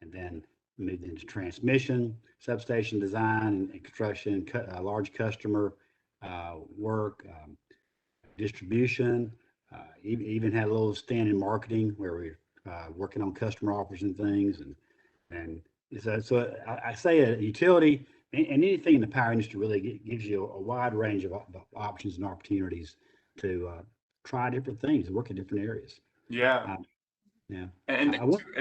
And then moved into transmission, substation design and construction, large customer work, distribution, even had a little stand in marketing where we working on customer offers and things. And so I say a utility and anything in the power industry really gives you a wide range of options and opportunities to try different things, work in different areas. Yeah. Yeah. And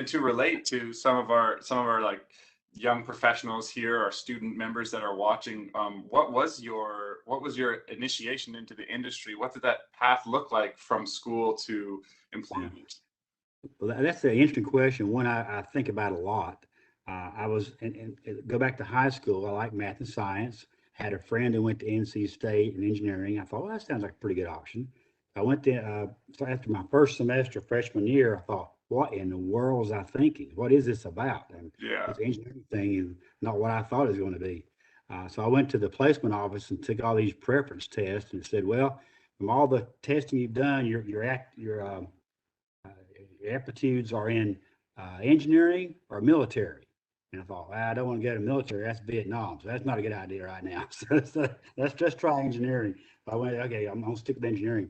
to relate to some of our like young professionals here, our student members that are watching, what was your initiation into the industry? What did that path look like from school to employment? Yeah. Well, that's an interesting question. One I think about a lot. I was, and go back to high school. I like math and science. Had a friend who went to NC State in engineering. I thought, well, that sounds like a pretty good option. I went to, so after my first semester, freshman year, I thought, what in the world was I thinking? What is this about? And Yeah. this engineering thing is not what I thought it was going to be. So I went to the placement office and took all these preference tests and said, well, from all the testing you've done, your aptitudes are in engineering or military. And I thought, well, I don't want to go to military. That's Vietnam. So that's not a good idea right now. So let's just try engineering. I went, okay, I'm going to stick with engineering.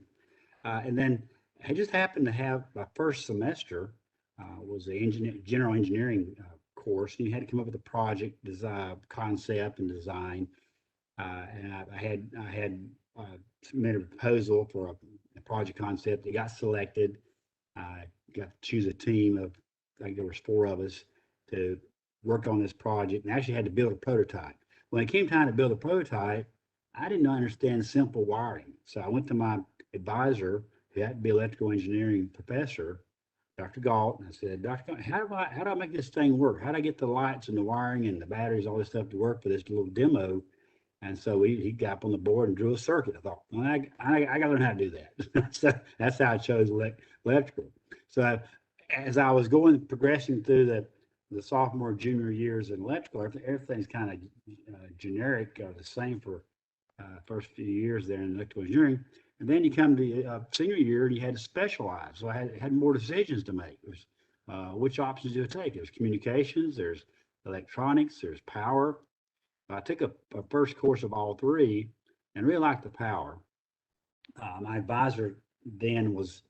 And then I just happened to have my first semester was the general engineering course. And you had to come up with a project design, concept and design. And I had submitted a proposal for a project concept. It got selected. I got to choose a team of, I think there was 4 of us to work on this project and actually had to build a prototype. When it came time to build a prototype, I didn't understand simple wiring. So I went to my advisor, who happened to be an electrical engineering professor, Dr. Galt, and I said, Dr. Galt, how do I make this thing work? How do I get the lights and the wiring and the batteries, all this stuff to work for this little demo? And so he got up on the board and drew a circuit. I thought, well, I got to learn how to do that. So that's how I chose electrical. So as I was progressing through the sophomore, junior years in electrical, everything's kind of generic, the same for first few years there in electrical engineering. And then you come to senior year and you had to specialize. So I had more decisions to make. It was, which options do I take? There's communications, there's electronics, there's power. I took a first course of all 3 and really liked the power. My advisor then was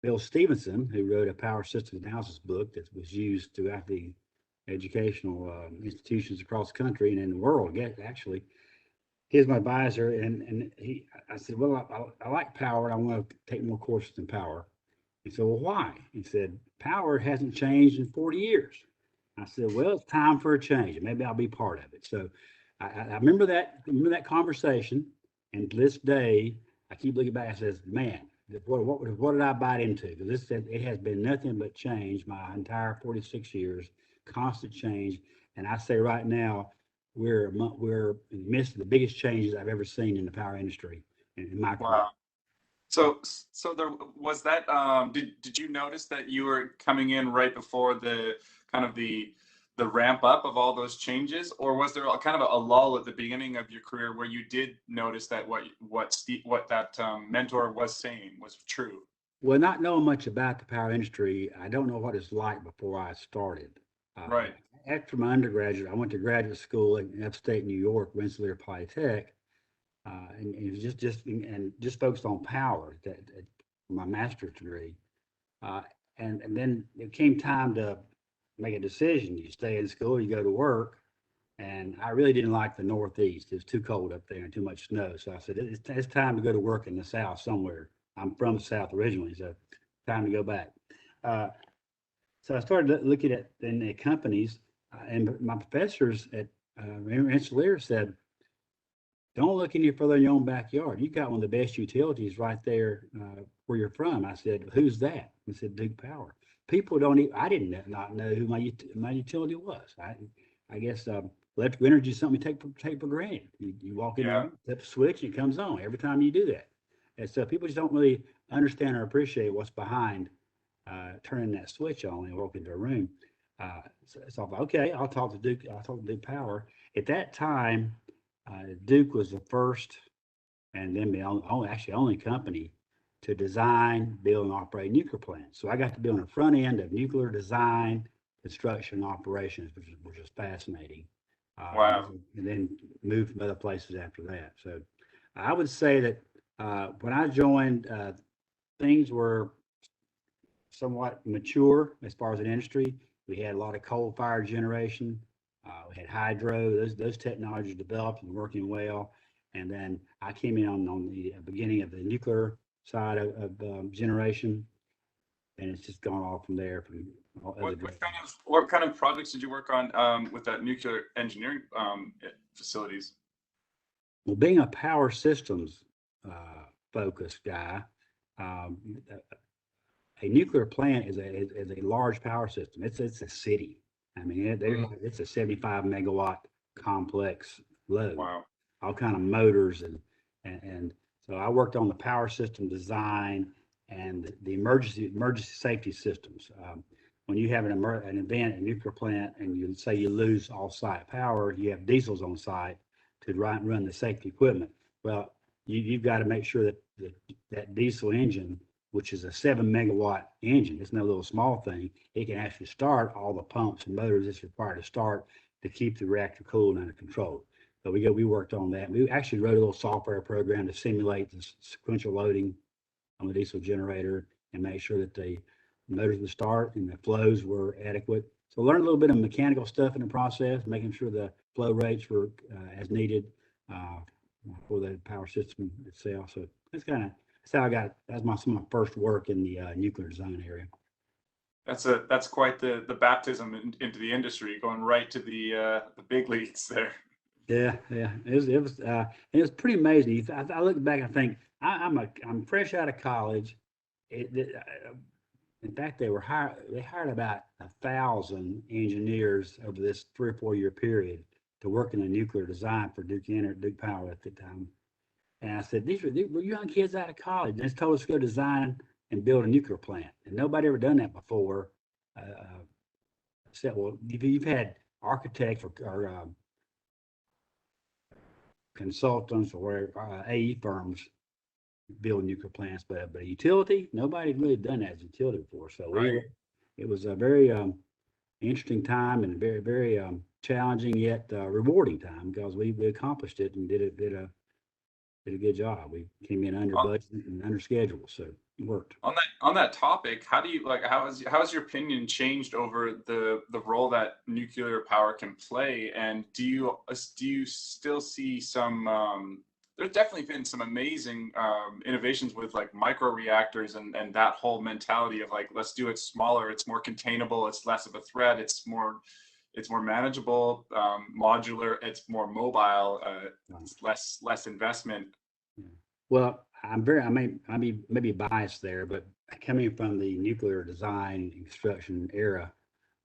Bill Stevenson, who wrote a power systems analysis book that was used throughout the educational institutions across the country and in the world, actually. He's my advisor, and I said, well, I like power. I want to take more courses in power. He said, well, why? He said, power hasn't changed in 40 years. I said, well, it's time for a change, and maybe I'll be part of it. So I remember that conversation, and to this day, I keep looking back and says, man, what did I bite into? Because it has been nothing but change my entire 46 years, constant change. And I say right now, we're in the midst of the biggest changes I've ever seen in the power industry in my career. Wow. So there was that. Did you notice that you were coming in right before the kind of the ramp up of all those changes, or was there kind of a lull at the beginning of your career where you did notice that what that mentor was saying was true? Well, not knowing much about the power industry, I don't know what it's like before I started. Right. After my undergraduate, I went to graduate school in upstate New York, Rensselaer Polytech. And it was just focused on power for my master's degree. And then it came time to make a decision. You stay in school, you go to work. And I really didn't like the Northeast. It was too cold up there and too much snow. So I said, it's time to go to work in the South somewhere. I'm from the South originally, so time to go back. So I started looking at in the companies, and my professors at Rensselaer said, don't look any further in your own backyard. You got one of the best utilities right there where you're from. I said, who's that? He said, Duke Power. People don't even, I didn't not know who my utility was. I guess electrical energy is something you take for granted. You walk in there, flip a switch, and it comes on every time you do that. And so people just don't really understand or appreciate what's behind turning that switch on and walk into a room. So I thought, okay, I'll talk to Duke Power. At that time, Duke was the first and then the only company to design, build, and operate nuclear plants. So I got to be on the front end of nuclear design, construction, operations, which is fascinating. Wow. And then moved from other places after that. So I would say that when I joined, things were somewhat mature as far as an industry. We had a lot of coal-fired generation. We had hydro. Those technologies developed and working well. And then I came in on the beginning of the nuclear side of generation, and it's just gone all from there. From all other what kind of projects did you work on with that nuclear engineering facilities? Well, being a power systems focused guy, um, a nuclear plant is a large power system. It's a city. I mean, it's a 75 megawatt complex load. Wow. All kind of motors and so I worked on the power system design and the emergency safety systems. When you have an event, a nuclear plant, and you say you lose off-site power, you have diesels on site to run the safety equipment. Well, you've got to make sure that diesel engine, which is a 7 megawatt engine, it's no little small thing. It can actually start all the pumps and motors it's required to start to keep the reactor cool and under control. So we worked on that. We actually wrote a little software program to simulate the sequential loading on the diesel generator and make sure that the motors would start and the flows were adequate. So learned a little bit of mechanical stuff in the process, making sure the flow rates were as needed for the power system itself. So that's how I got. That's some of my first work in the nuclear design area. That's quite the baptism into the industry, going right to the big leagues there. Yeah. It was pretty amazing. I look back and think I'm fresh out of college. In fact, they hired about 1,000 engineers over this 3 or 4 year period to work in the nuclear design for Duke Power at the time. And I said, these were young kids out of college. And they told us to go design and build a nuclear plant. And nobody ever done that before. I said, well, you've had architects or consultants or AE firms build nuclear plants, but a utility, nobody really done that as a utility before. So Right. It was a very interesting time and very, very challenging yet rewarding time because we accomplished it and did a good job. We came in under budget and under schedule, so it worked. On that topic, how do you how has your opinion changed over the role that nuclear power can play? And do you still see some there's definitely been some amazing innovations with like micro reactors and that whole mentality of like, let's do it smaller, it's more containable, it's less of a threat, it's more manageable, modular, it's more mobile, it's less investment. Well, I may maybe biased there, but coming from the nuclear design and construction era,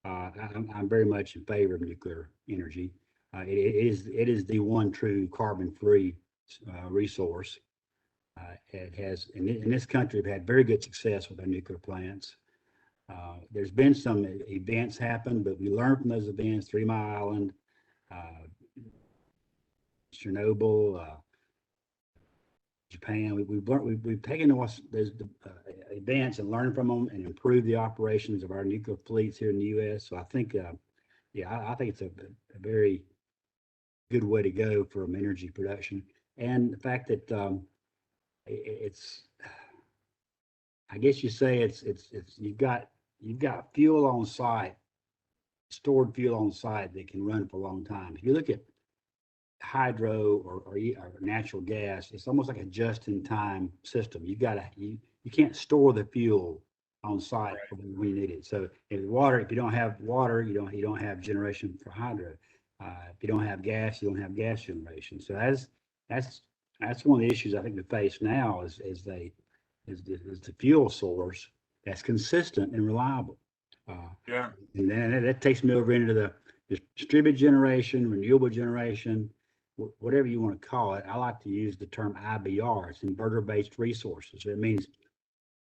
I'm very much in favor of nuclear energy. It is the one true carbon-free resource. It has in this country, we've had very good success with our nuclear plants. There's been some events happen, but we learned from those events. 3 Mile Island, Chernobyl, Japan. We've taken those events and learned from them and improved the operations of our nuclear fleets here in the U.S. So I think, I think it's a very good way to go from energy production. And the fact that it's, I guess you say it's you've got fuel on site, stored fuel on site that can run for a long time. If you look at hydro or natural gas, it's almost like a just-in-time system. You can't store the fuel on site when you need it. So if you don't have water, you don't have generation for hydro. If you don't have gas, you don't have gas generation. So that's one of the issues I think we face now is the fuel source that's consistent and reliable. And then that takes me over into the distributed generation, renewable generation, whatever you want to call it. I like to use the term IBR. It's inverter-based resources. It means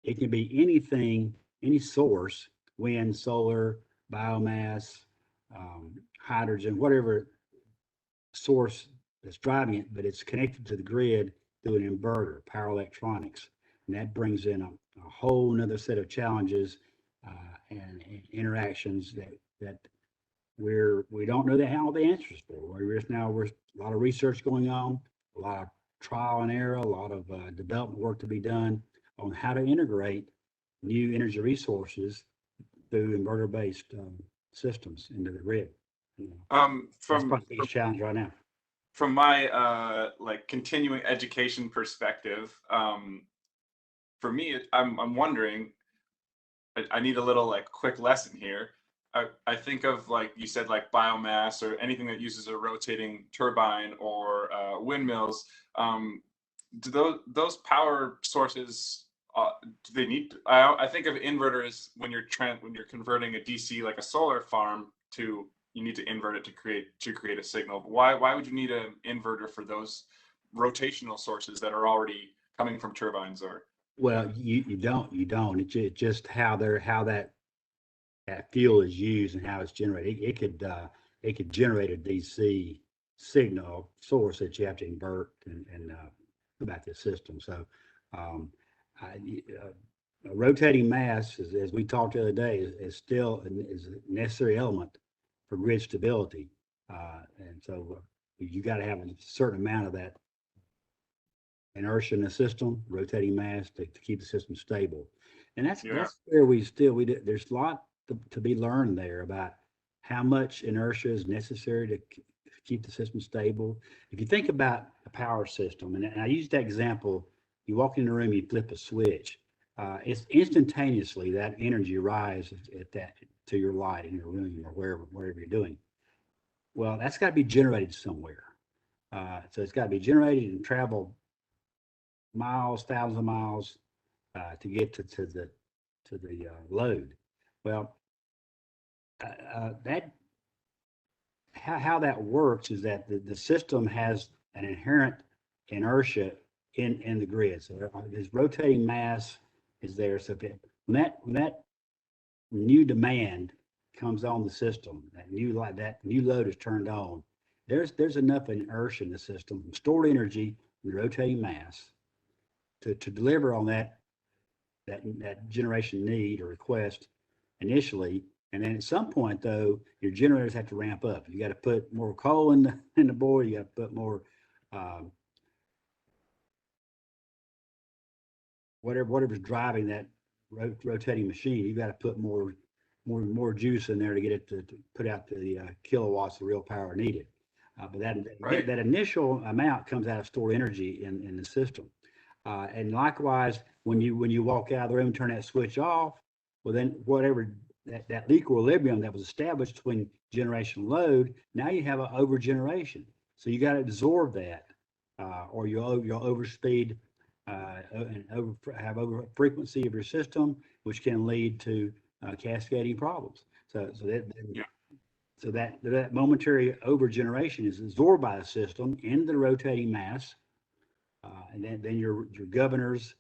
it can be anything, any source, wind, solar, biomass, hydrogen, whatever source that's driving it, but it's connected to the grid through an inverter, power electronics. And that brings in a whole nother set of challenges and interactions that we don't know all the answers for. We're a lot of research going on, a lot of trial and error, a lot of development work to be done on how to integrate new energy resources through inverter-based systems into the grid. You know, that's probably the biggest challenge right now. From my like continuing education perspective, for me, I'm wondering. I need a little like quick lesson here. I think of, like you said, like biomass or anything that uses a rotating turbine or windmills. Do those power sources, do they need? I think of inverters when you're converting a DC, like a solar farm, to, you need to invert it to create a signal. Why would you need an inverter for those rotational sources that are already coming from turbines? Or Well, you don't. It's just how that fuel is used and how it's generated. It could generate a DC signal source that you have to invert and put back to the system. So um, a rotating mass, as we talked the other day, is still is a necessary element for grid stability. And so you got to have a certain amount of that inertia in the system, rotating mass to keep the system stable. And that's where there's a lot to be learned there about how much inertia is necessary to keep the system stable. If you think about a power system, and I use that example, you walk in the room, you flip a switch, it's instantaneously that energy rises at that to your light in your room or wherever you're doing. Well, that's got to be generated somewhere. So it's got to be generated and travel miles, thousands of miles to get to the load. Well, that how that works is that the system has an inherent inertia in the grid. So this rotating mass is there. So when that new demand comes on the system, that new load is turned on, there's enough inertia in the system, stored energy, the rotating mass, to deliver on that generation need or request initially. And then at some point, though, your generators have to ramp up. You got to put more coal in the board. You got to put more whatever's driving that rotating machine. You got to put more juice in there to get it to put out the kilowatts of real power needed. But that initial amount comes out of stored energy in the system. And likewise, when you walk out of the room and turn that switch off, well, then whatever that equilibrium that was established between generation and load, now you have an overgeneration. So you got to absorb that, or you'll overspeed and have over frequency of your system, which can lead to cascading problems. So that momentary overgeneration is absorbed by the system into the rotating mass. And then your governors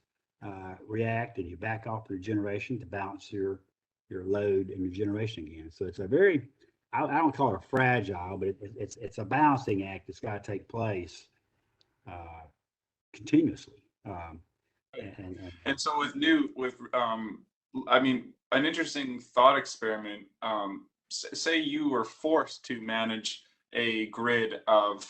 react, and you back off your generation to balance your load and your generation again. So it's a very, I don't call it a fragile, but it's a balancing act that's got to take place continuously. And so I mean, an interesting thought experiment. Say you were forced to manage a grid of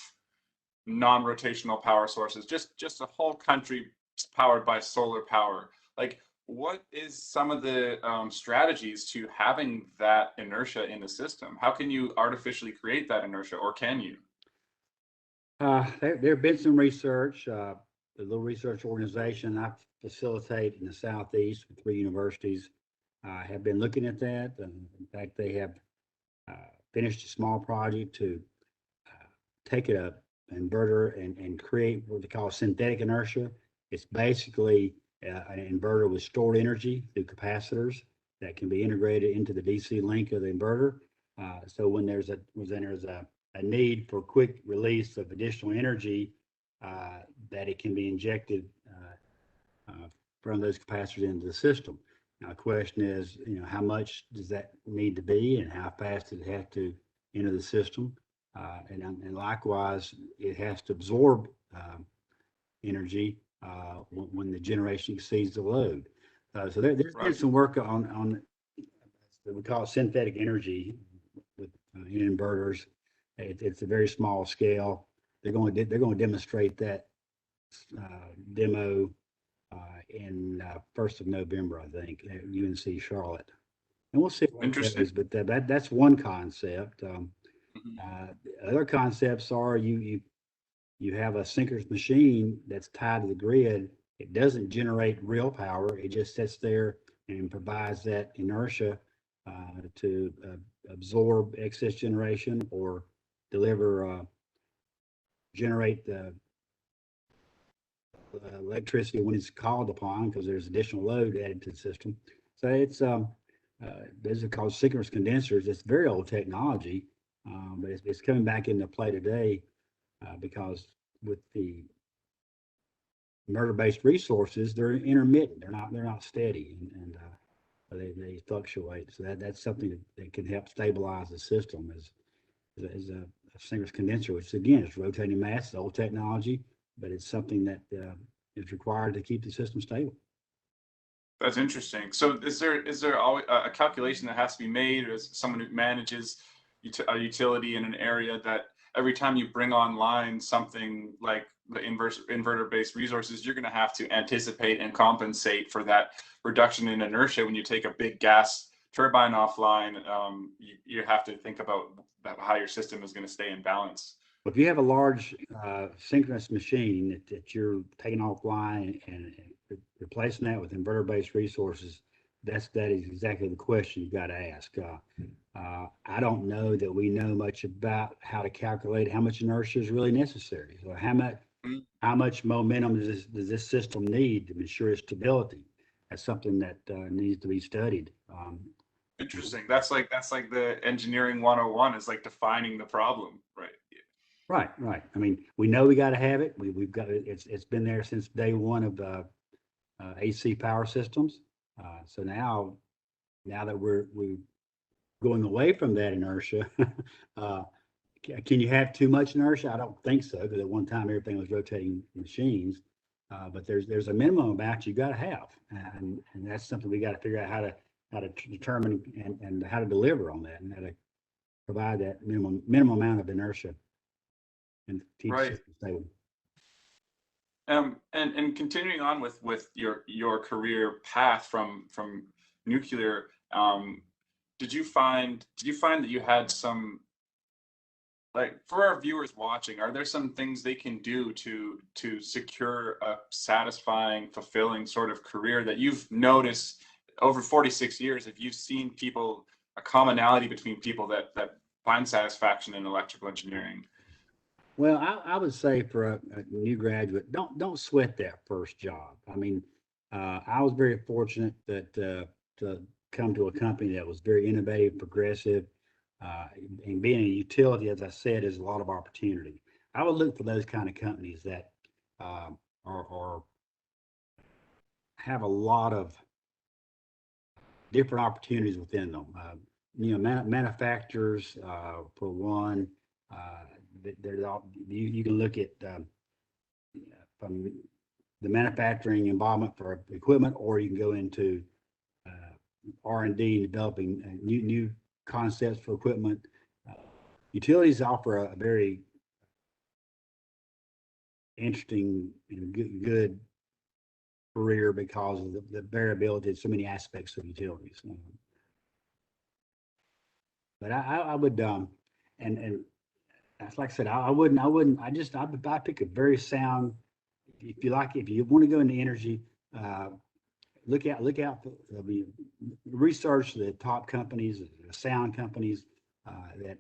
non-rotational power sources, just a whole country powered by solar power. Like, what is some of the strategies to having that inertia in the system? How can you artificially create that inertia, or can you? There have been some research. The little research organization I facilitate in the Southeast with 3 universities have been looking at that. And in fact, they have finished a small project to take an inverter and create what they call synthetic inertia. It's basically an inverter with stored energy through capacitors that can be integrated into the DC link of the inverter. So when there's a need for quick release of additional energy, that it can be injected from those capacitors into the system. Now, the question is, how much does that need to be, and how fast does it have to enter the system? And likewise, it has to absorb energy when the generation exceeds the load. So there's been Right. some work on what we call synthetic energy with inverters. It's a very small scale. They're going to demonstrate that demo in 1st of November, I think, at UNC Charlotte. And we'll see what it Interesting. goes, but that's one concept. Mhm. Other concepts are you have a synchronous machine that's tied to the grid. It doesn't generate real power. It just sits there and provides that inertia to absorb excess generation or deliver, generate the electricity when it's called upon because there's additional load added to the system. So it's those are called synchronous condensers. It's very old technology, but it's coming back into play today because with the inverter-based resources, they're intermittent. They're not steady, and they fluctuate. So that's something that can help stabilize the system as a synchronous condenser, which again is rotating mass, it's old technology, but it's something that is required to keep the system stable. That's interesting. So is there always a calculation that has to be made, or as someone who manages a utility in an area, that every time you bring online something like the inverter-based resources, you're going to have to anticipate and compensate for that reduction in inertia when you take a big gas turbine offline? You have to think about how your system is going to stay in balance. If you have a large synchronous machine that you're taking offline and replacing that with inverter-based resources, that is exactly the question you've got to ask. I don't know that we know much about how to calculate how much inertia is really necessary. So how much momentum does this system need to ensure its stability? That's something that needs to be studied. Interesting. That's like the engineering 101 is like defining the problem, right? Right. I mean, we know we got to have it. We've got it. It's been there since day one of AC power systems. So now that we're going away from that inertia, can you have too much inertia? I don't think so, because at one time everything was rotating machines. But there's a minimum amount you got to have, and that's something we got to figure out how to determine and how to deliver on that, and how to provide that minimum amount of inertia and keep the Right. system stable. And continuing on with your career path from nuclear, did you find that you had some, like, for our viewers watching, are there some things they can do to secure a satisfying, fulfilling sort of career that you've noticed over 46 years? If you've seen people, a commonality between people that find satisfaction in electrical engineering? Well, I would say for a new graduate, don't sweat that first job. I mean, I was very fortunate that to come to a company that was very innovative, progressive, and being a utility, as I said, is a lot of opportunity. I would look for those kind of companies that are have a lot of different opportunities within them. Manufacturers, for one, there's you can look at from the manufacturing involvement for equipment, or you can go into R&D and developing new concepts for equipment. Utilities offer a very interesting and good career because of the variability of so many aspects of utilities. But I would, and that's like I said, I wouldn't, I'd pick a very sound, if you want to go into energy, look out for, research the top companies, the sound companies, that,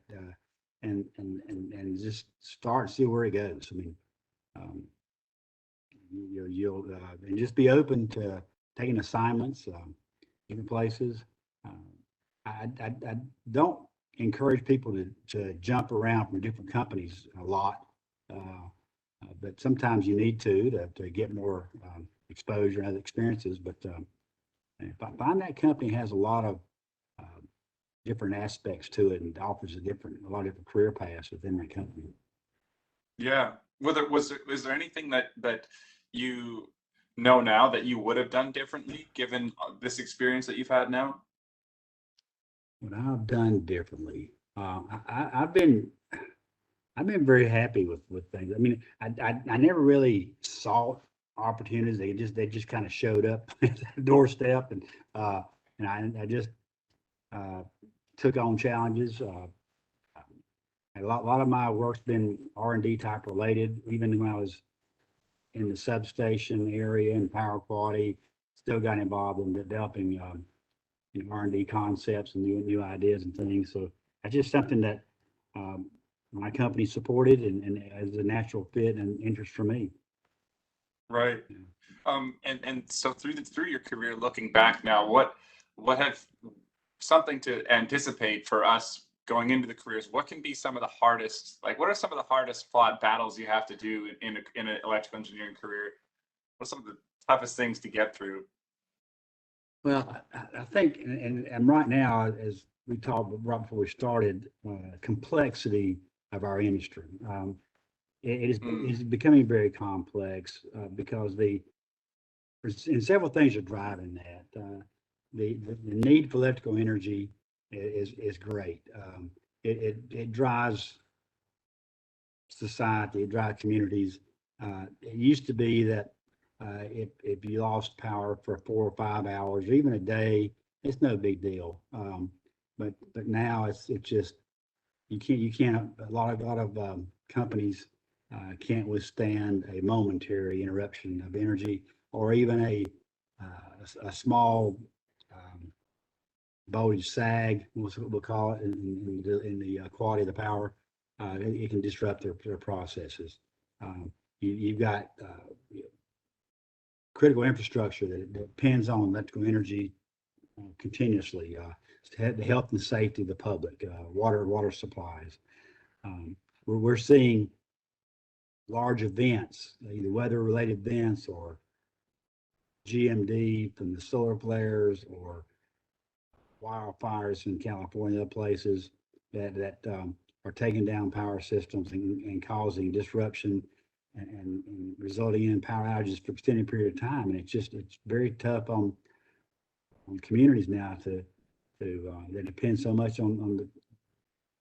and just start and see where it goes. I mean, you'll and just be open to taking assignments, different places. I don't encourage people to jump around from different companies a lot, but sometimes you need to get more exposure and other experiences. But if I find that company has a lot of different aspects to it and offers a lot of different career paths within the company. Yeah. Was there anything that you know now that you would have done differently given this experience that you've had now? What I've done differently, I've been very happy with things. I mean, I never really sought opportunities. They just kind of showed up at the doorstep, and I just took on challenges. A lot of my work's been R&D type related. Even when I was in the substation area and power quality, still got involved in developing R&D concepts and new ideas and things. So that's just something that my company supported and as a natural fit and interest for me. Right. And so through your career, looking back now, what have something to anticipate for us going into the careers? What can be some of the hardest, like what are some of the hardest fought battles you have to do in an electrical engineering career? What are some of the toughest things to get through? Well, I think, and right now, as we talked right before we started, complexity of our industry. It is becoming very complex because and several things are driving that. The need for electrical energy is great. It drives society, it drives communities. It used to be that if you lost power for 4 or 5 hours, or even a day, it's no big deal. But now it's just you can't. A lot of companies can't withstand a momentary interruption of energy, or even a small voltage sag, we'll call it, in the quality of the power. It can disrupt their processes. You've got critical infrastructure that depends on electrical energy continuously. The health and safety of the public, water supplies. We're seeing large events, either weather-related events or GMD from the solar flares or wildfires in California, other places that are taking down power systems and causing disruption and resulting in power outages for extended period of time. And it's very tough on communities now that depend so much on the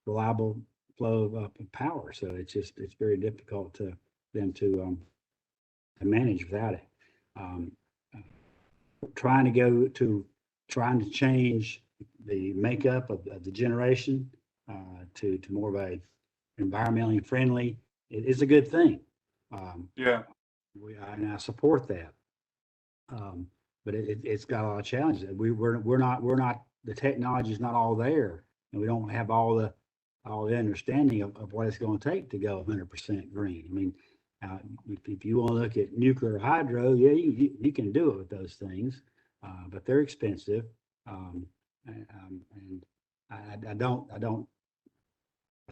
reliable flow of power. So it's very difficult to them to manage without it. Trying to change the makeup of the generation to more of a environmentally friendly, it is a good thing. Yeah. And I support that. But it's got a lot of challenges. We're not the technology is not all there, and we don't have all the understanding of what it's going to take to go 100% green. I mean, if you want to look at nuclear hydro, yeah, you can do it with those things, but they're expensive. And I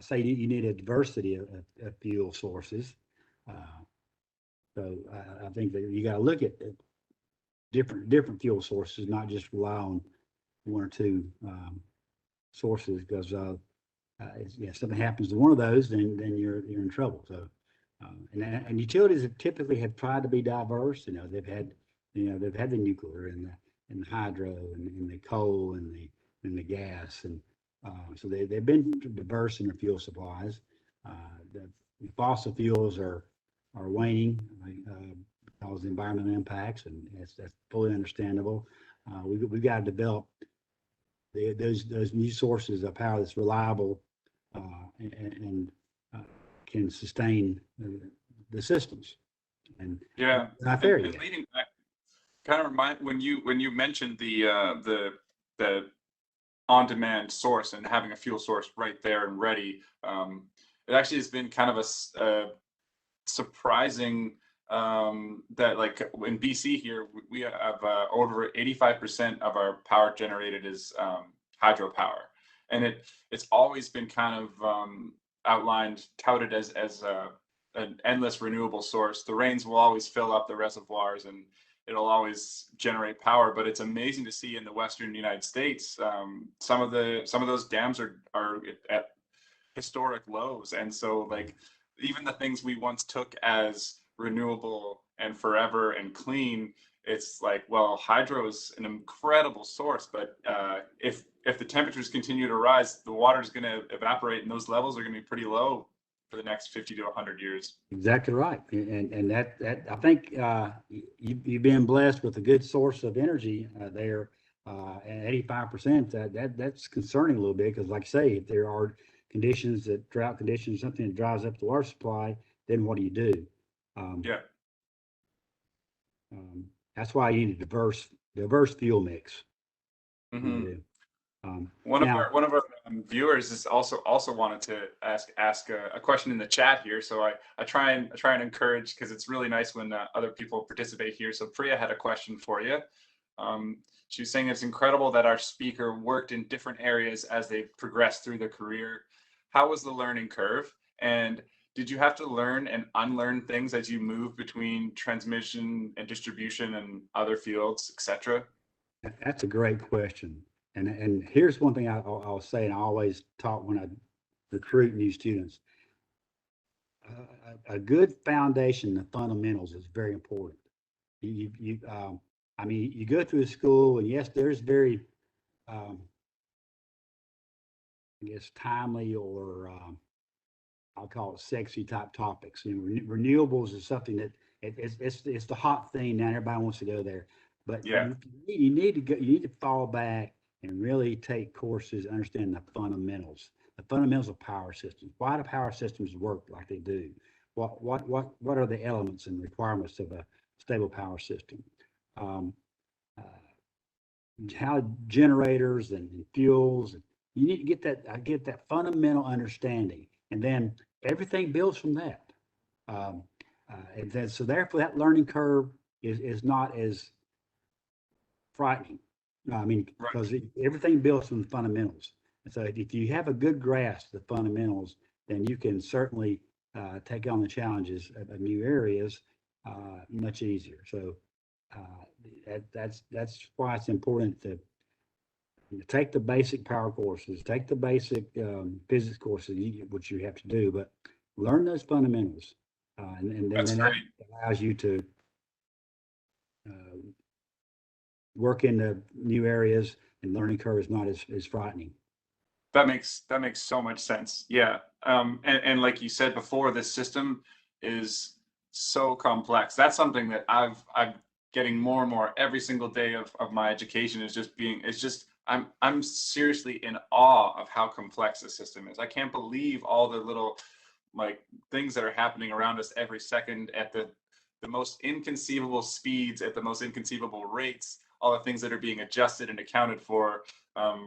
say you need a diversity of fuel sources. So I think that you got to look at different fuel sources, not just rely on one or two sources, because if something happens to one of those, then you're in trouble. So and utilities have typically tried to be diverse. They've had the nuclear and the hydro and the coal and the gas, and so they've been diverse in their fuel supplies. The fossil fuels are waning because of the environmental impacts, and that's fully understandable. We've got to develop those new sources of power that's reliable and can sustain the systems. And yeah, not there yet. And leading back, kind of remind when you mentioned the on-demand source and having a fuel source right there and ready. It actually has been kind of a surprising that, like, in BC here, we have over 85% of our power generated is hydropower, and it's always been kind of touted as an endless renewable source. The rains will always fill up the reservoirs, it'll always generate power. But it's amazing to see in the Western United States, some of those dams are at historic lows. And so like even the things we once took as renewable and forever and clean, it's like, well, hydro is an incredible source, but if the temperatures continue to rise, the water is going to evaporate, and those levels are going to be pretty low for the next 50 to 100 years. Exactly right. And that I think you've been blessed with a good source of energy there. And 85%, that's concerning a little bit, because like I say, if there are conditions, that drought conditions, something that dries up the water supply, then what do you do? Yeah. That's why you need a diverse fuel mix. Mm-hmm. One of our viewers is also wanted to ask a question in the chat here. So I try and encourage, because it's really nice when other people participate here. So Priya had a question for you. She was saying it's incredible that our speaker worked in different areas as they progressed through their career. How was the learning curve? And did you have to learn and unlearn things as you move between transmission and distribution and other fields, etc.? That's a great question. And here's one thing I'll say, and I always talk when I recruit new students. A good foundation, the fundamentals, is very important. I mean, you go through school, and yes, there's very, I guess, timely, or I'll call it sexy type topics. You know, renewables is something that it's the hot thing now. Everybody wants to go there, but Yeah. you need to go. You need to fall back and really take courses, understand the fundamentals of power systems. Why do power systems work like they do? What are the elements and requirements of a stable power system? Uh, how generators and fuels. You need to get that. I get that fundamental understanding, and then everything builds from that. And then, so therefore, that learning curve is not as frightening. I mean, Right. because everything builds from the fundamentals. And so if you have a good grasp of the fundamentals, then you can certainly take on the challenges of new areas much easier. So that's why it's important to take the basic power courses, take the basic physics courses, which you have to do, but learn those fundamentals, and then that allows you to work in the new areas, and learning curve is not as frightening. That makes so much sense. Yeah. And like you said before, this system is so complex. That's something that I'm getting more and more every single day of my education, is just I'm seriously in awe of how complex the system is. I can't believe all the little like things that are happening around us every second at the most inconceivable speeds, at the most inconceivable rates, all the things that are being adjusted and accounted for,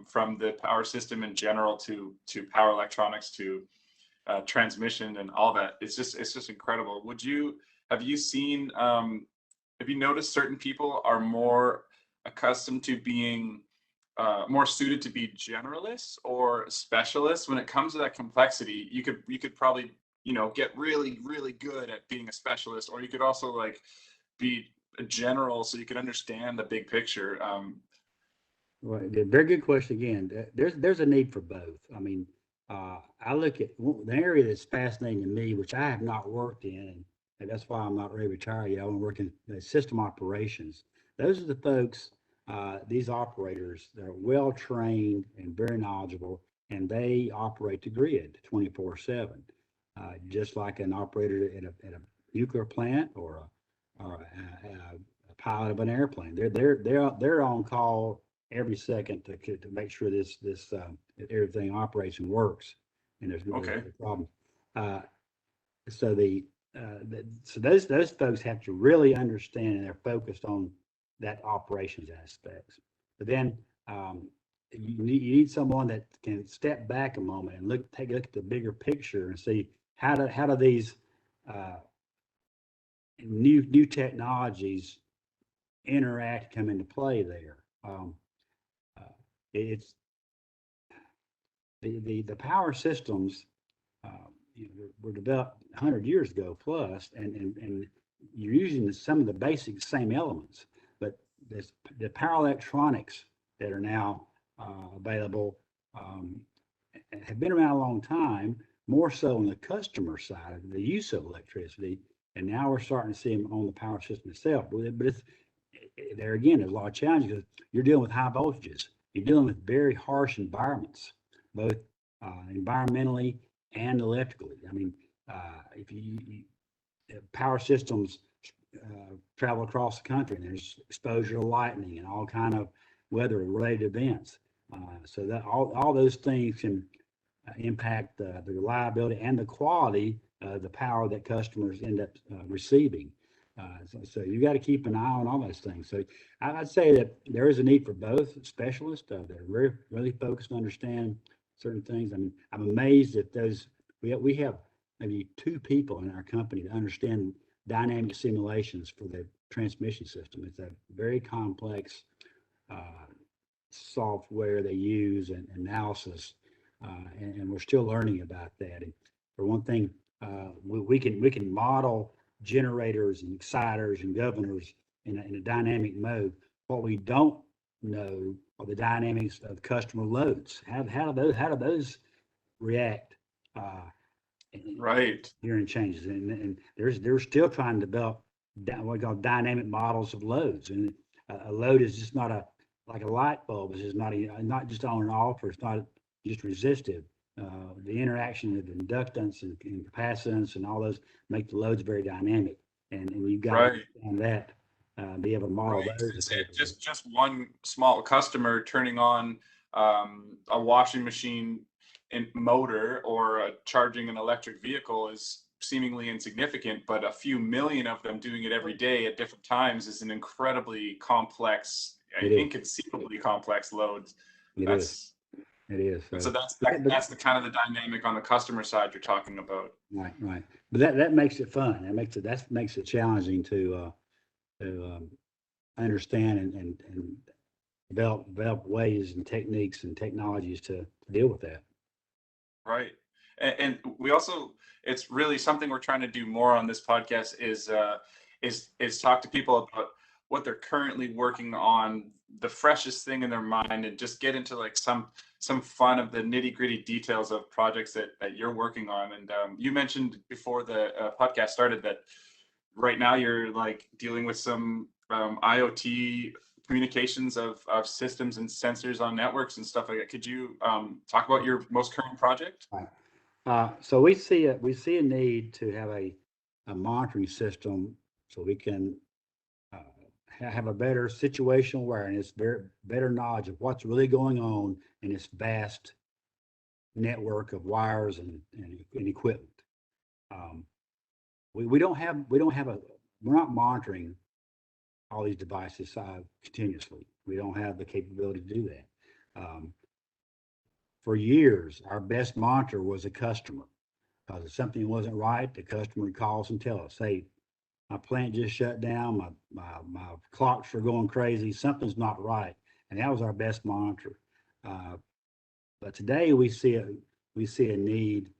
from the power system in general to power electronics to transmission and all that. It's just incredible. Have you seen, have you noticed certain people are more accustomed to being more suited to be generalists or specialists when it comes to that complexity? You could probably, get really, really good at being a specialist, or you could also like be a general so you could understand the big picture. Well, very good question again. There's a need for both. I mean, I look at the area that's fascinating to me, which I have not worked in, and that's why I'm not ready to retire yet. I want to work in system operations. Those are the folks, these operators, that are well trained and very knowledgeable, and they operate the grid 24/7, just like an operator at a nuclear plant, or a pilot of an airplane. They're on call every second to make sure this everything operates and works, and there's no problem. So so those folks have to really understand, and they're focused on that operations aspects. But then you need someone that can step back a moment and take a look at the bigger picture and see how do these new technologies interact, come into play there. It's the power systems were developed 100 years ago plus, and you're using some of the basic same elements, but the power electronics that are now available um, have been around a long time, more so on the customer side of the use of electricity. And now we're starting to see them on the power system itself. But it's there again, there's a lot of challenges because you're dealing with high voltages. You're dealing with very harsh environments, both environmentally and electrically. I mean, if power systems travel across the country, and there's exposure to lightning and all kind of weather-related events. So that all those things can impact the reliability and the quality of the power that customers end up receiving. So you got to keep an eye on all those things. So I'd say that there is a need for both specialists that are really focused on understand certain things. I mean, I'm amazed at those. We have maybe 2 people in our company that understand dynamic simulations for the transmission system. It's a very complex software they use and analysis, and we're still learning about that. And for one thing, we can model generators and exciters and governors in a dynamic mode. What we don't know are the dynamics of customer loads. How do those react Right. during changes? And they're still trying to develop what we call dynamic models of loads. And a load is just not like a light bulb. It's just not just on and off, or it's not just resistive. The interaction of inductance and capacitance and all those make the loads very dynamic, and you've got Right. to understand that, be able to model Right. those. It's just one small customer turning on a washing machine and motor or charging an electric vehicle is seemingly insignificant, but a few million of them doing it every day at different times is an incredibly complex, inconceivably complex load. It is. It is. So that's the kind of the dynamic on the customer side you're talking about. Right. But that makes it fun. That makes it challenging to understand and develop ways and techniques and technologies to deal with that. Right. And we also, it's really something we're trying to do more on this podcast is talk to people about what they're currently working on, the freshest thing in their mind, and just get into like some fun of the nitty gritty details of projects that you're working on. And you mentioned before the podcast started that right now you're like dealing with some IoT communications of systems and sensors on networks and stuff like that. Could you talk about your most current project? Right. So we see a need to have a monitoring system so we can have a better situational awareness, better knowledge of what's really going on in this vast network of wires and equipment. We're not monitoring all these devices continuously. We don't have the capability to do that. For years, our best monitor was a customer. Because if something wasn't right, the customer would call us and tell us, "Hey, my plant just shut down. My clocks are going crazy. Something's not right," and that was our best monitor. But today we see a need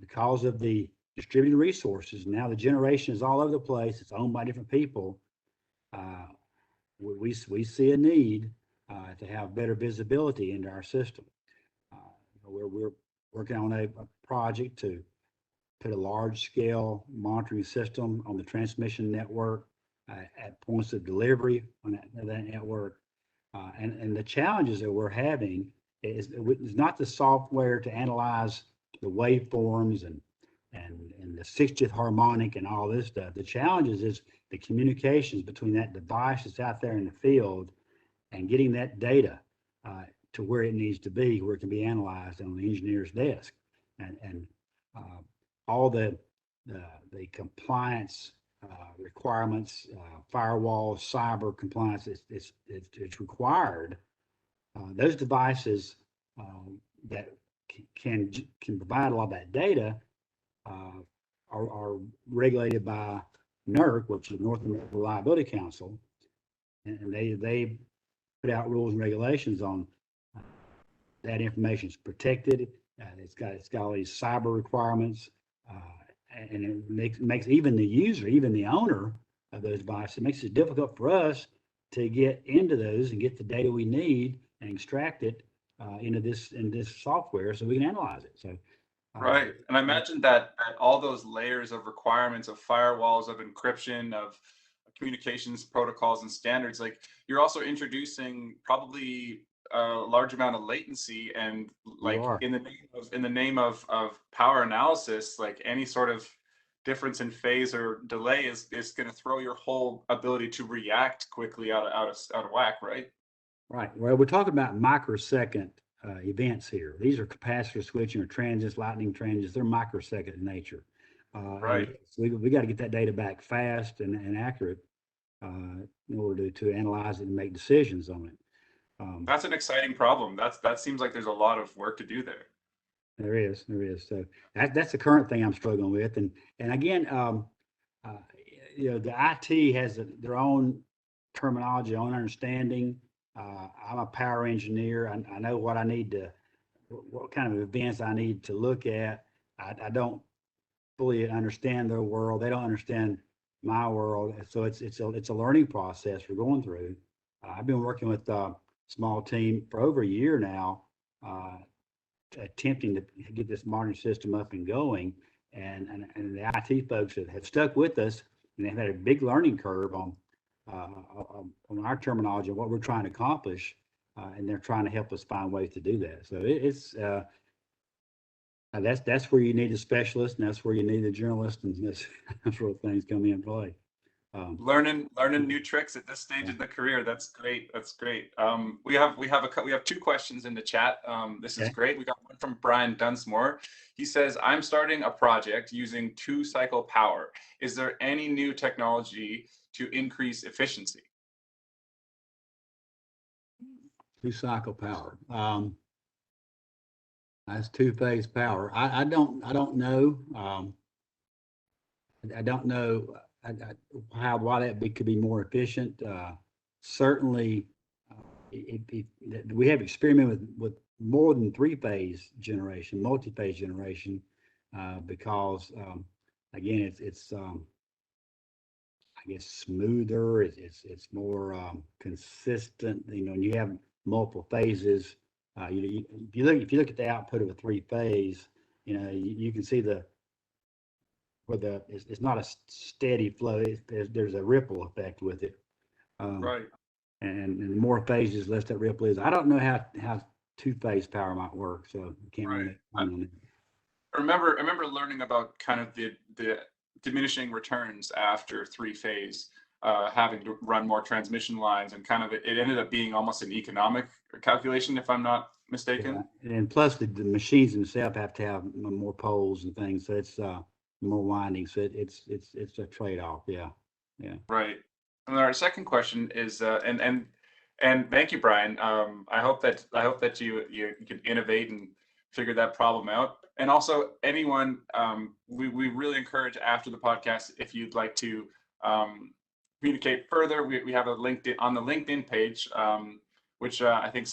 because of the distributed resources. Now the generation is all over the place. It's owned by different people. We see a need to have better visibility into our system. We're working on a project to put a large-scale monitoring system on the transmission network at points of delivery on that network. And the challenges that we're having is not the software to analyze the waveforms and the 60th harmonic and all this stuff. The challenges is the communications between that device that's out there in the field and getting that data to where it needs to be, where it can be analyzed on the engineer's desk, and all the compliance requirements, firewalls, cyber compliance. It's required. Those devices that can provide a lot of that data are regulated by NERC, which is North American Reliability Council, and they put out rules and regulations on that information is protected. It's got all these cyber requirements, and it makes even the user, even the owner of those devices, it makes it difficult for us to get into those and get the data we need and extract it into this software so we can analyze it. So Right. And I imagine that all those layers of requirements of firewalls, of encryption, of communications protocols and standards, like you're also introducing probably a large amount of latency, and you like are. in the name of power analysis, like any sort of difference in phase or delay is going to throw your whole ability to react quickly out of whack, right? Right. Well, we're talking about microsecond events here. These are capacitor switching or transits, lightning transits. They're microsecond in nature. Right. And so we got to get that data back fast and accurate in order to analyze it and make decisions on it. That's an exciting problem. That seems like there's a lot of work to do there. There is. So that's the current thing I'm struggling with. And again, uh, the IT has their own terminology, own understanding. I'm a power engineer. I know what I need to, what kind of events I need to look at. I don't fully understand their world. They don't understand my world. So it's a learning process we're going through. I've been working with a small team for over a year now, attempting to get this modern system up and going. And the IT folks have stuck with us, and they've had a big learning curve on our terminology and what we're trying to accomplish, and they're trying to help us find ways to do that. So that's where you need a specialist, and that's where you need a journalist, and that's where things come in play. Learning new tricks at this stage in the career. That's great. That's great. We have two questions in the chat. This is Okay. great. We got one from Brian Dunsmore. He says, I'm starting a project using 2-cycle power. Is there any new technology to increase efficiency? 2-cycle power. That's two-phase power. I don't know. I don't know why could be more efficient. Certainly, we have experimented with more than three-phase generation, multi-phase generation, because again, it's I guess smoother. It's more consistent. When you have multiple phases, if you look at the output of a three-phase, you can see it's not a steady flow. There's a ripple effect with it. Right. And the more phases, less that ripple is. I don't know how two-phase power might work, so I can't Right. really comment on it. I remember learning about kind of the diminishing returns after three-phase, having to run more transmission lines, and kind of it ended up being almost an economic calculation, if I'm not mistaken. Yeah. And plus the machines themselves have to have more poles and things, so it's more winding. So it's a trade-off. Yeah. Right. And our second question is, and thank you, Brian. I hope that you can innovate and figure that problem out. And also, anyone, we really encourage after the podcast, if you'd like to communicate further, we have a LinkedIn on the LinkedIn page, which I think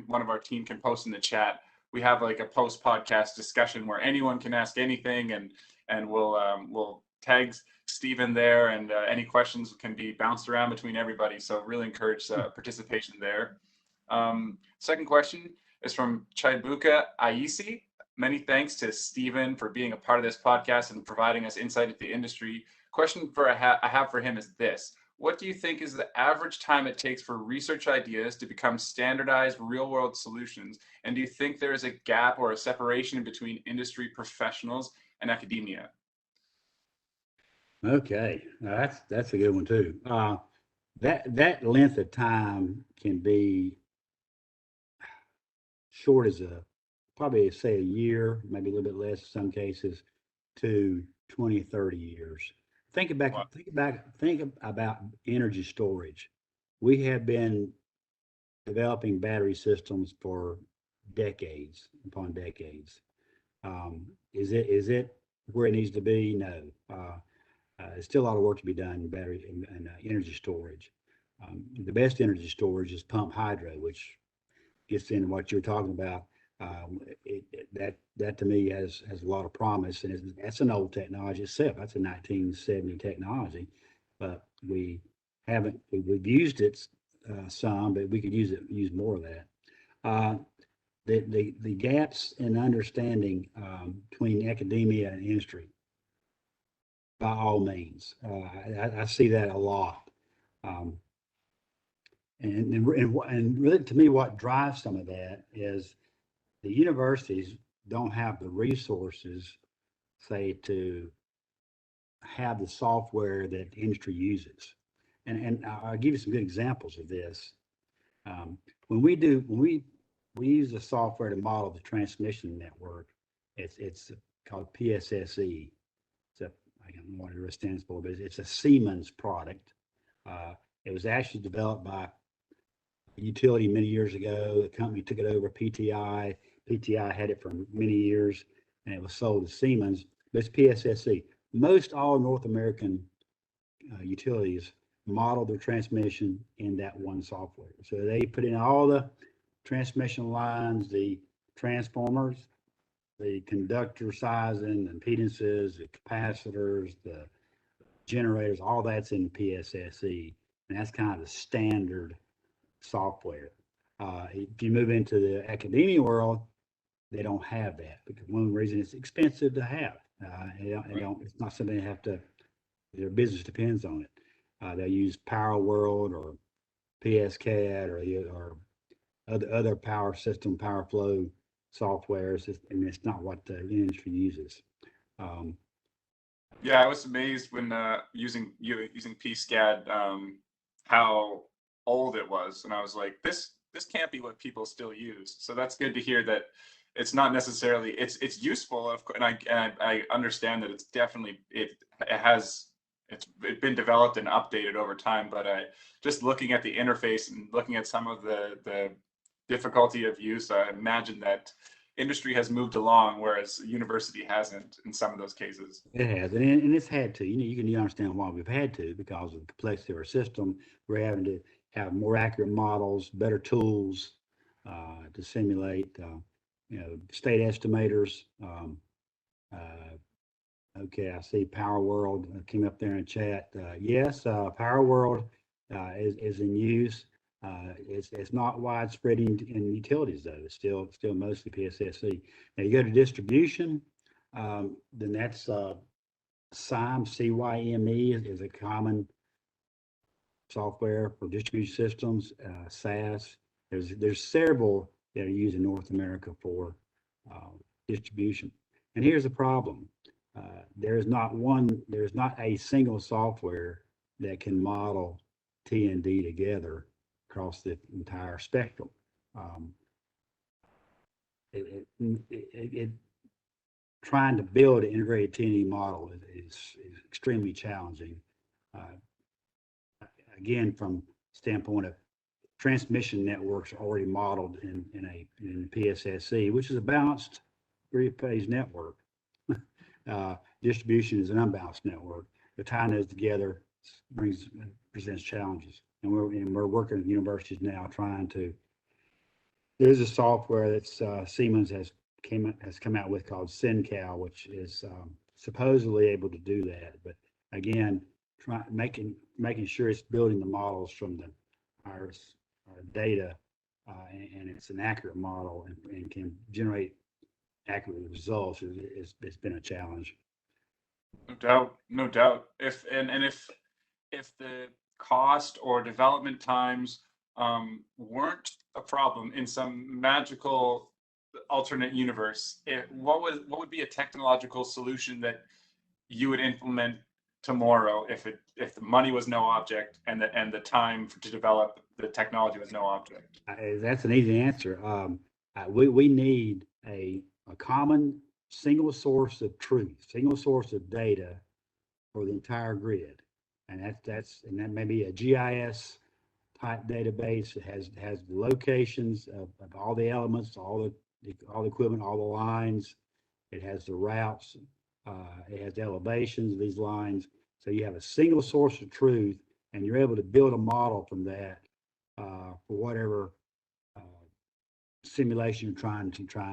one of our team can post in the chat. We have like a post podcast discussion where anyone can ask anything, and we'll tag Stephen there, and any questions can be bounced around between everybody. So really encourage participation there. Second question is from Chaibuka Aisi. Many thanks to Stephen for being a part of this podcast and providing us insight into the industry. Question I have for him is this: what do you think is the average time it takes for research ideas to become standardized real-world solutions? And do you think there is a gap or a separation between industry professionals and academia? Okay, that's a good one too. That length of time can be short as probably say a year, maybe a little bit less in some cases, to 20, 30 years. Think Wow. about energy storage. We have been developing battery systems for decades upon decades. Is it where it needs to be? No. There's still a lot of work to be done in battery and energy storage. The best energy storage is pump hydro, which gets into what you're talking about. That to me has a lot of promise, and that's an old technology itself. That's a 1970 technology, but we've used it some, but we could use more of that. Uh, the gaps in understanding between academia and industry, by all means, I see that a lot. Um, and really, to me, what drives some of that is the universities don't have the resources, say, to have the software that the industry uses. And I'll give you some good examples of this. When we use the software to model the transmission network, it's called PSSE. I don't know what it stands for, but it's a Siemens product. It was actually developed by utility many years ago. The company took it over, PTI. PTI had it for many years, and it was sold to Siemens. But it's PSSC. Most all North American utilities model their transmission in that one software. So they put in all the transmission lines, the transformers, the conductor sizing, the impedances, the capacitors, the generators, all that's in PSSE. And that's kind of the standard software. If you move into the academia world, they don't have that because one reason it's expensive to have. It's not something they have to, their business depends on it. They'll use Power World or PSCAD or other power system, power flow softwares, and it's not what the industry uses. Yeah, I was amazed when using PSCAD, how old it was, and I was like, this can't be what people still use. So that's good to hear that it's not necessarily it's useful, of course, and I understand that it's definitely it's been developed and updated over time. But just looking at the interface and looking at some of the difficulty of use, I imagine that industry has moved along, whereas university hasn't in some of those cases. It has, and it's had to. You understand why we've had to because of the complexity of our system. We're having to have more accurate models, better tools to simulate. State estimators. Okay, I see Power World came up there in chat. Yes, Power World is in use. It's not widespread in utilities though. It's still mostly PSSC. Now you go to distribution, then that's CYME, CYME is a common software for distribution systems. SAS. There's several that are used in North America for distribution. And here's the problem. There's not a single software that can model T&D together across the entire spectrum. Trying to build an integrated T&D model is extremely challenging. Again, from standpoint of transmission networks already modeled in PSSC, which is a balanced three-phase network. Distribution is an unbalanced network. The tying those together presents challenges, and we're working with universities now trying to. There's a software that Siemens has come out with called SynCal, which is supposedly able to do that. But again, making sure it's building the models from our data, and it's an accurate model and can generate accurate results. It's been a challenge. No doubt, no doubt. If the cost or development times weren't a problem in some magical alternate universe, what would be a technological solution that you would implement tomorrow if the money was no object and the time to develop the technology was no object? That's an easy answer. We need a common single source of truth, single source of data for the entire grid, and that may be a GIS type database. It has the locations of all the elements, all the equipment, all the lines. It has the routes. It has the elevations of these lines. So you have a single source of truth, and you're able to build a model from that for whatever simulation you're trying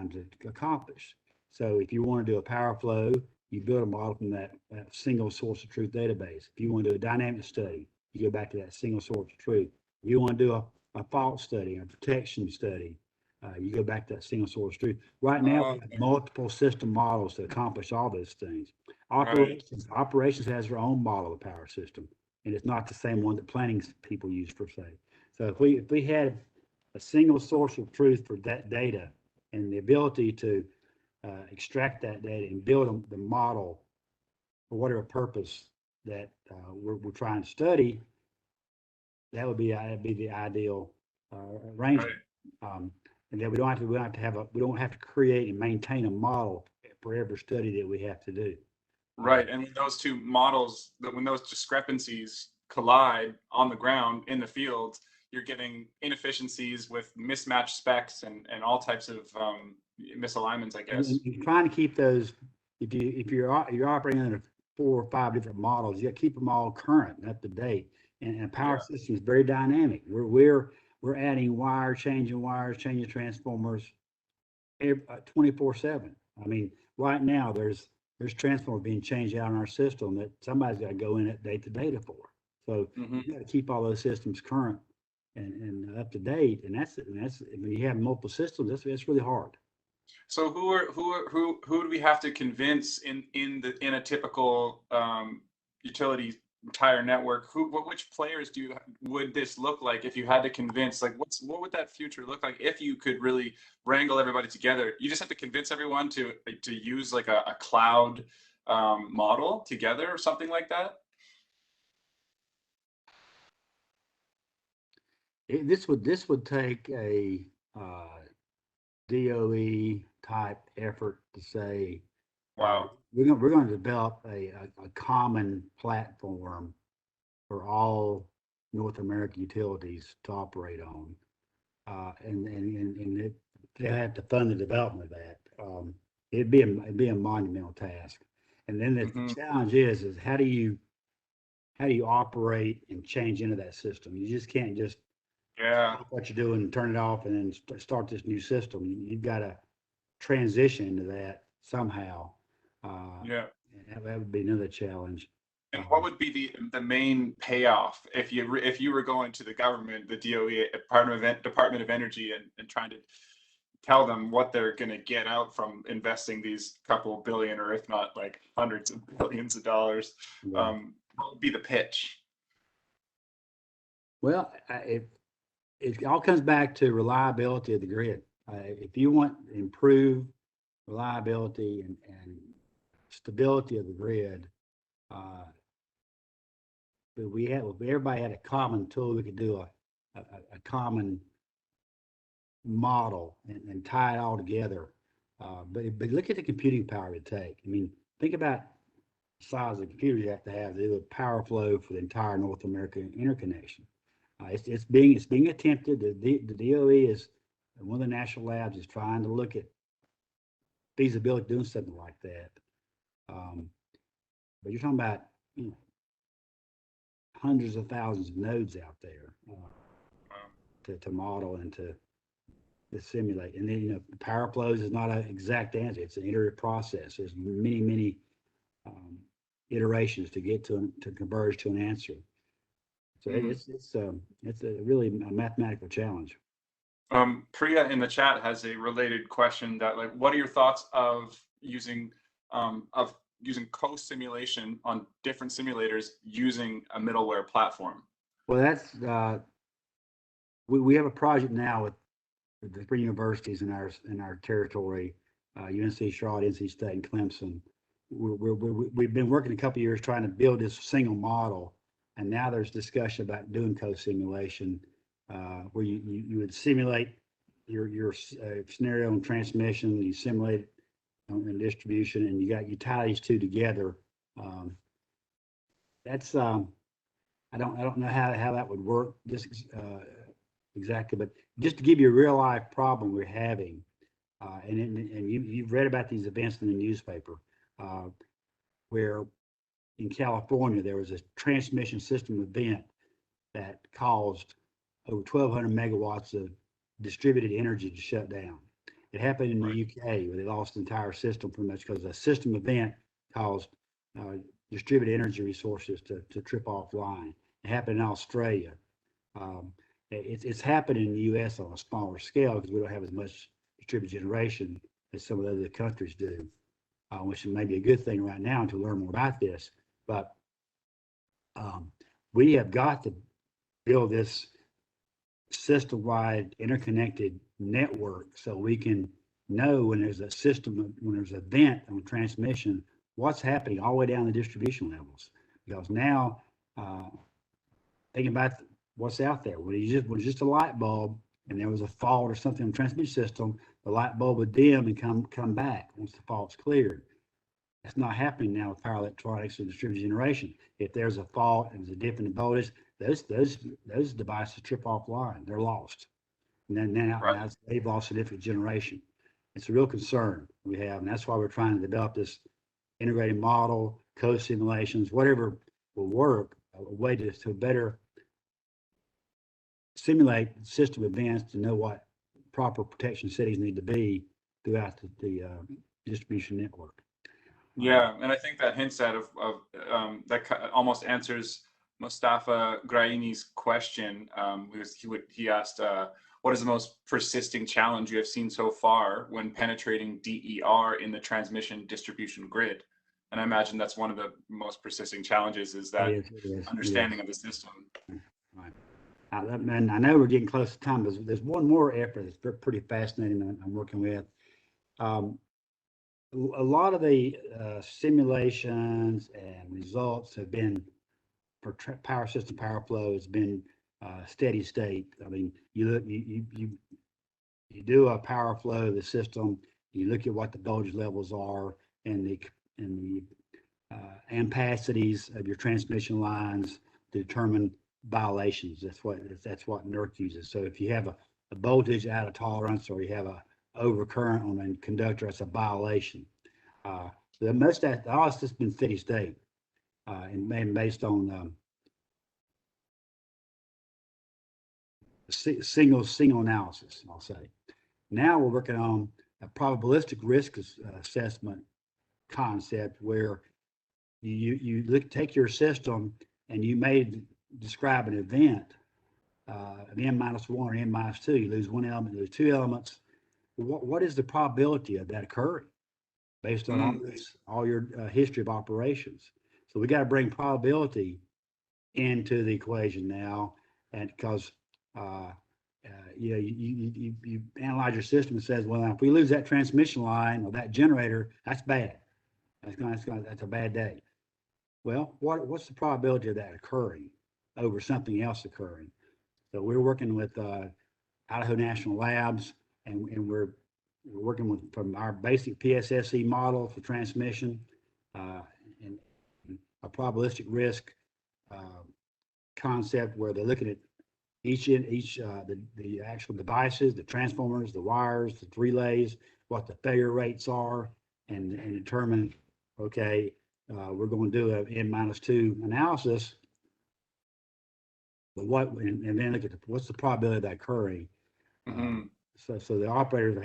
to accomplish. So if you want to do a power flow, you build a model from that single source of truth database. If you want to do a dynamic study, you go back to that single source of truth. If you want to do a fault study, a protection study, you go back to that single source of truth. Right now, we have multiple system models to accomplish all those things. Operations has their own model of the power system, and it's not the same one that planning people use per se. So if we had a single source of truth for that data and the ability to extract that data and build the model for whatever purpose that we're trying to study, that would be the ideal arrangement. And then we don't have to create and maintain a model for every study that we have to do. Right, and when those two models, when those discrepancies collide on the ground in the field, you're getting inefficiencies with mismatched specs and all types of misalignments, I guess. And trying to keep those, if you're operating under 4 or 5 different models, you got to keep them all current and up to date. And a power system is very dynamic. We're adding wires, changing transformers 24/7. I mean, right now there's transformers being changed out in our system that somebody's got to go in and update the data for. So you got to keep all those systems current and up to date. And that's when you have multiple systems, that's really hard. So who do we have to convince in a typical utility tire network? Which players would this look like if you had to convince? Like, what would that future look like if you could really wrangle everybody together? You just have to convince everyone to use like a cloud model together or something like that. This would take a DOE type effort to say, wow, we're going to develop a common platform for all North American utilities to operate on, and they have to fund the development of that. It'd be a monumental task. And then the challenge is how do you operate and change into that system? You just can't just stop what you're doing and turn it off and then start this new system. You've got to transition into that somehow. And that would be another challenge. And what would be the main payoff if you were going to the government, the DOE, Department of Energy, and trying to tell them what they're going to get out from investing these couple billion, or if not like hundreds of billions of dollars? What would be the pitch? Well, it all comes back to reliability of the grid. If you want to improve reliability and stability of the grid, but if everybody had a common tool, we could do a common model and tie it all together. But look at the computing power it take. I mean, think about the size of the computer you have to do a power flow for the entire North American interconnection. It's being attempted. The DOE is one of the national labs is trying to look at feasibility of doing something like that. But you're talking about hundreds of thousands of nodes out there to model and to simulate. And then power flows is not an exact answer. It's an iterative process. There's many iterations to get to converge to an answer. So it's a really mathematical challenge. Priya in the chat has a related question that, like, what are your thoughts of using co-simulation on different simulators using a middleware platform? Well, that's we have a project now with the 3 universities in our territory, UNC Charlotte, NC State, and Clemson. We've been working a couple of years trying to build this single model, and now there's discussion about doing co-simulation, where you would simulate your scenario and transmission, you simulate it in distribution, and you tie these two together. That's I don't know how that would work exactly, but just to give you a real life problem we're having, and you've read about these events in the newspaper, where in California there was a transmission system event that caused over 1,200 megawatts of distributed energy to shut down. It happened in the Right. UK where they lost the entire system pretty much because a system event caused distributed energy resources to trip offline. It happened in Australia. Um, it's happened in the U.S. on a smaller scale because we don't have as much distributed generation as some of the other countries do, which may be a good thing right now to learn more about this. But we have got to build this system-wide interconnected network so we can know when there's a system, when there's an event on transmission, what's happening all the way down the distribution levels. Because now, thinking about what's out there, when it was just a light bulb and there was a fault or something in the transmission system, the light bulb would dim and come back once the fault's cleared. That's not happening now with power electronics or distributed generation. If there's a fault and there's a dip in the voltage, those devices trip offline. They're lost. And then now they've lost significant generation. It's a real concern we have, and that's why we're trying to develop this integrated model, code simulations, whatever will work, a way to better simulate system events to know what proper protection settings need to be throughout the distribution network. Yeah, and I think that hints at that almost answers Mustafa Graini's question. He asked, what is the most persisting challenge you have seen so far when penetrating DER in the transmission distribution grid? And I imagine that's one of the most persisting challenges is that it is, understanding of the system. Right. And I know we're getting close to time, but there's one more effort that's pretty fascinating I'm working with. A lot of the simulations and results have been for power system power flow has been steady state. I mean, you do a power flow of the system, you look at what the voltage levels are and the ampacities of your transmission lines to determine violations. That's what NERC uses. So if you have a voltage out of tolerance or you have a overcurrent on a conductor, that's a violation. Most of that, all this has been steady state and based on single analysis, I'll say. Now we're working on a probabilistic risk assessment concept where you take your system and you may describe an event, an N-1 or N-2. You lose one element, you lose two elements. What is the probability of that occurring based on all your history of operations? So we got to bring probability into the equation now, and because you analyze your system and says, well, if we lose that transmission line or that generator, that's bad. That's a bad day. Well, what's the probability of that occurring over something else occurring? So we're working with Idaho National Labs, and we're working from our basic PSSE model for transmission and a probabilistic risk concept where they're looking at the actual devices, the transformers, the wires, the relays, what the failure rates are, and determine, okay, we're going to do an N-2 analysis, but and then look at what's the probability of that occurring. So the operators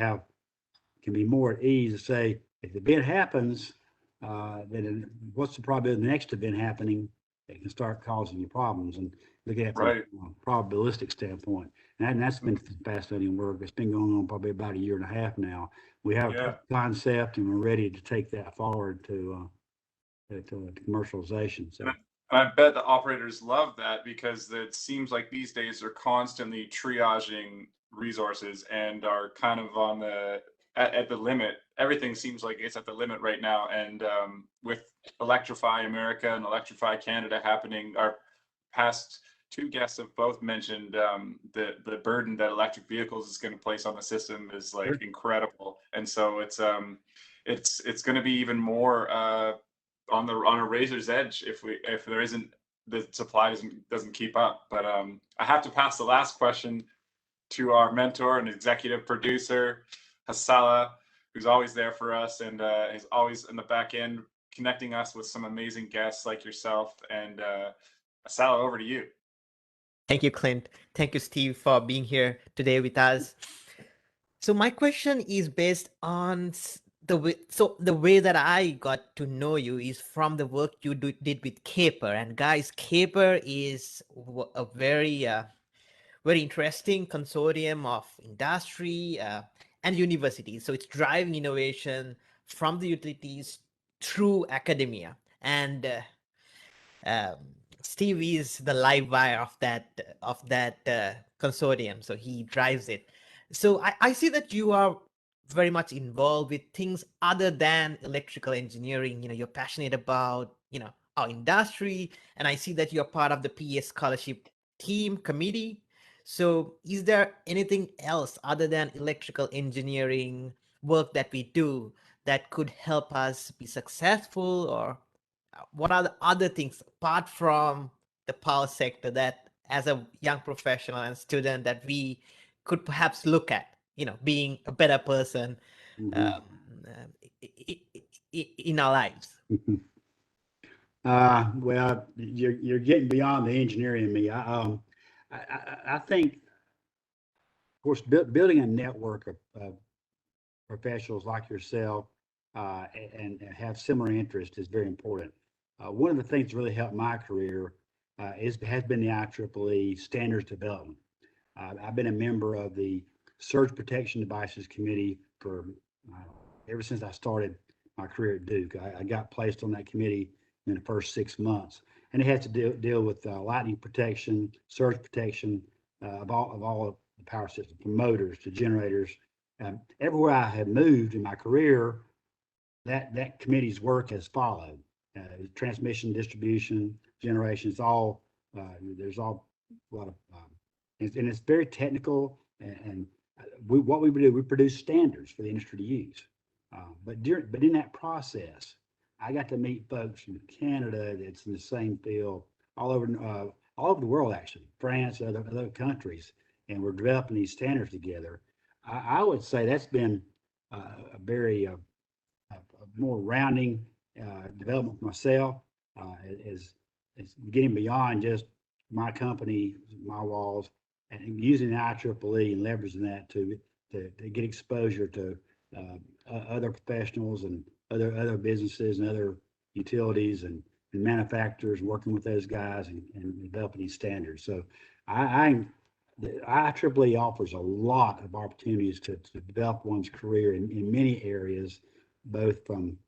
can be more at ease to say, if the event happens, then what's the probability of the next event happening that can start causing you problems, and look at it from a probabilistic standpoint. And that's been fascinating work. It's been going on probably about a year and a half now. We have a concept and we're ready to take that forward to commercialization. So. And I bet the operators love that because it seems like these days they're constantly triaging resources and are kind of on at the limit. Everything seems like it's at the limit right now. And with Electrify America and Electrify Canada happening, our past two guests have both mentioned the burden that electric vehicles is going to place on the system is like incredible. And so it's going to be even more on a razor's edge if there isn't, the supply doesn't keep up. But I have to pass the last question to our mentor and executive producer, Hasala, who's always there for us and is always in the back end connecting us with some amazing guests like yourself. And Hasala, over to you. Thank you, Clint. Thank you, Steve, for being here today with us. So my question is based on the way that I got to know you is from the work you did with Caper. And guys, Caper is a very interesting consortium of industry and universities. So it's driving innovation from the utilities through academia. And um, Steve is the live wire of that consortium, so he drives it. So I see that you are very much involved with things other than electrical engineering. You're passionate about our industry, and I see that you're part of the PES scholarship team committee. So is there anything else other than electrical engineering work that we do that could help us be successful, or what are the other things apart from the power sector that as a young professional and student that we could perhaps look at, being a better person um, in our lives? Well, you're getting beyond the engineering in me. I think, of course, building a network of professionals like yourself and have similar interests is very important. One of the things that really helped my career has been the IEEE standards development. I've been a member of the Surge Protection Devices Committee for ever since I started my career at Duke. I got placed on that committee in the first 6 months, and it has to deal with lightning protection, surge protection of all the power systems, from motors to generators. Everywhere I have moved in my career, that committee's work has followed. Transmission, distribution, generation, there's all a lot of and it's very technical. And what we do, we produce standards for the industry to use. But in that process, I got to meet folks from Canada that's in the same field, all over the world, actually, France, other countries, and we're developing these standards together. I would say that's been a very more rounding development for myself, is getting beyond just my company, my walls, and using the IEEE and leveraging that to get exposure to other professionals and other businesses and other utilities and manufacturers, working with those guys and developing these standards. So the IEEE offers a lot of opportunities to develop one's career in many areas, both from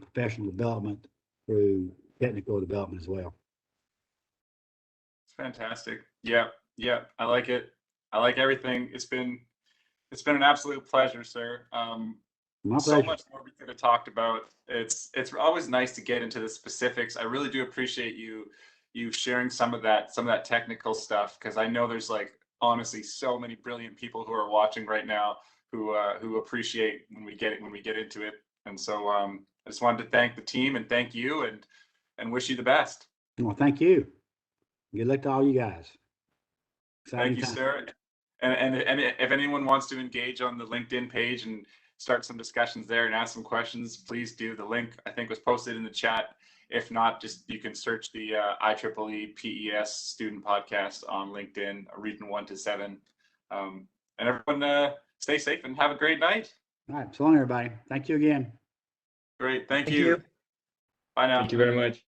professional development through technical development as well. It's fantastic. Yeah, yeah, I like it. I like everything. It's been an absolute pleasure, sir. My So pleasure. much more we could have talked about. It's always nice to get into the specifics. I really do appreciate you sharing some of that technical stuff, because I know there's, like, honestly so many brilliant people who are watching right now who appreciate when we get into it. And so I just wanted to thank the team and thank you and wish you the best. Well, thank you. Good luck to all you guys. Exciting Thank you, time. sir. And if anyone wants to engage on the LinkedIn page and start some discussions there and ask some questions, please do. The link, I think, was posted in the chat. If not, just you can search the IEEE PES student podcast on LinkedIn, region 1 to 7. And everyone, stay safe and have a great night. All right. So long, everybody. Thank you again. Great. Thank Thank you. you. Bye now. Thank you very much.